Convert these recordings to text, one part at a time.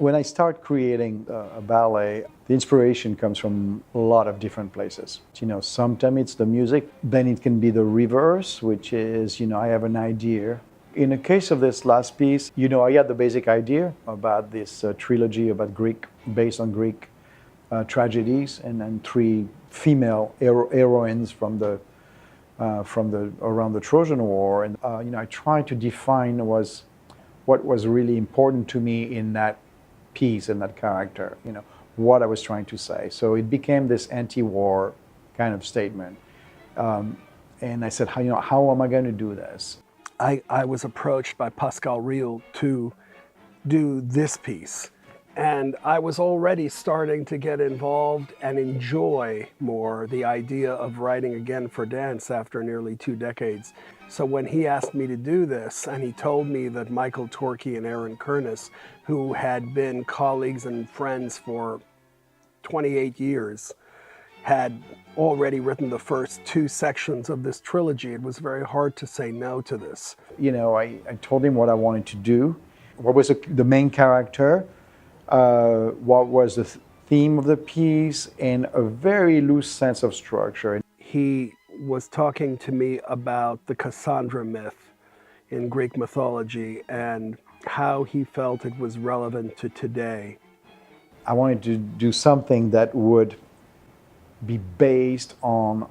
When I start creating a ballet, the inspiration comes from a lot of different places. Sometimes it's the music, then it can be the reverse, which is, I have an idea. In the case of this last piece, I had the basic idea about this trilogy about based on Greek tragedies, and then three female heroines from around the Trojan War. And I tried to define what was really important to me in that piece and that character, what I was trying to say. So it became this anti-war kind of statement. And I said, how am I going to do this? I was approached by Pascal Riel to do this piece. And I was already starting to get involved and enjoy more the idea of writing again for dance after nearly 2 decades. So when he asked me to do this, and he told me that Michael Torkey and Aaron Kernis, who had been colleagues and friends for 28 years, had already written the first 2 sections of this trilogy, it was very hard to say no to this. I told him what I wanted to do, what was the main character, what was the theme of the piece, and a very loose sense of structure. He was talking to me about the Cassandra myth in Greek mythology and how he felt it was relevant to today. I wanted to do something that would be based on,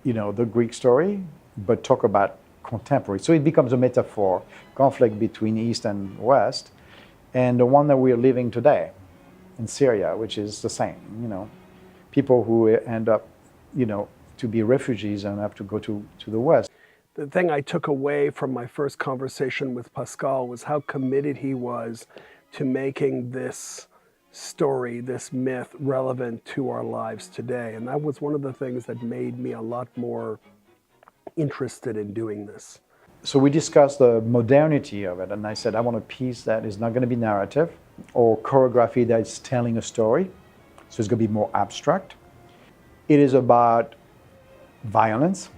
the Greek story, but talk about contemporary. So it becomes a metaphor, conflict between East and West, and the one that we are living today in Syria, which is the same. People who end up, to be refugees and have to go to the West. The thing I took away from my first conversation with Pascal was how committed he was to making this story, this myth, relevant to our lives today. And that was one of the things that made me a lot more interested in doing this. So we discussed the modernity of it, and I said, I want a piece that is not going to be narrative or choreography that's telling a story. So it's going to be more abstract. It is about violence.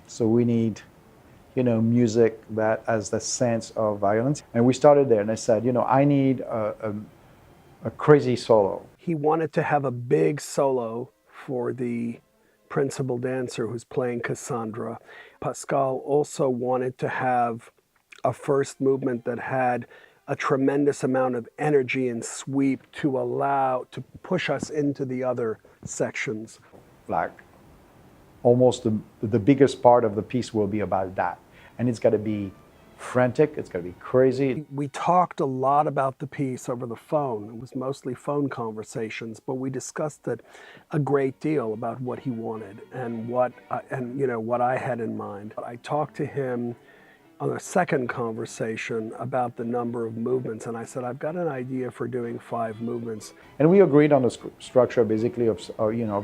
So we need, music that has the sense of violence. And we started there, and I said, I need a crazy solo. He wanted to have a big solo for the principal dancer who's playing Cassandra. Pascal also wanted to have a first movement that had a tremendous amount of energy and sweep to push us into the other sections. Like almost the biggest part of the piece will be about that. And it's got to be frantic, it's got to be crazy. We talked a lot about the piece over the phone. It was mostly phone conversations, but we discussed it a great deal about what he wanted and what I had in mind. I talked to him on a second conversation about the number of movements, and I said, I've got an idea for doing 5 movements. And we agreed on the structure basically of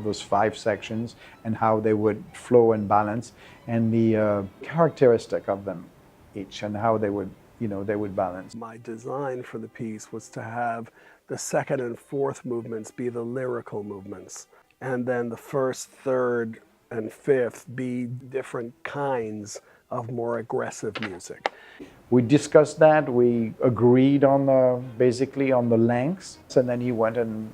those 5 sections and how they would flow and balance, and the characteristic of them each and how they would balance. My design for the piece was to have the second and fourth movements be the lyrical movements, and then the first, third, and fifth be different kinds of more aggressive music. We discussed that. We agreed on basically on the lengths, and then he went and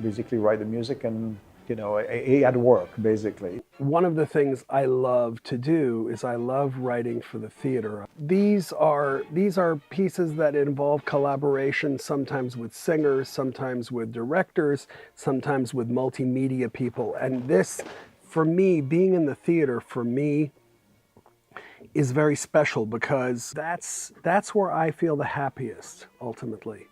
basically write the music, and he had work basically. One of the things I love to do is I love writing for the theater. These are pieces that involve collaboration, sometimes with singers, sometimes with directors, sometimes with multimedia people. And this, for me, being in the theater, for me, is very special because that's where I feel the happiest, ultimately.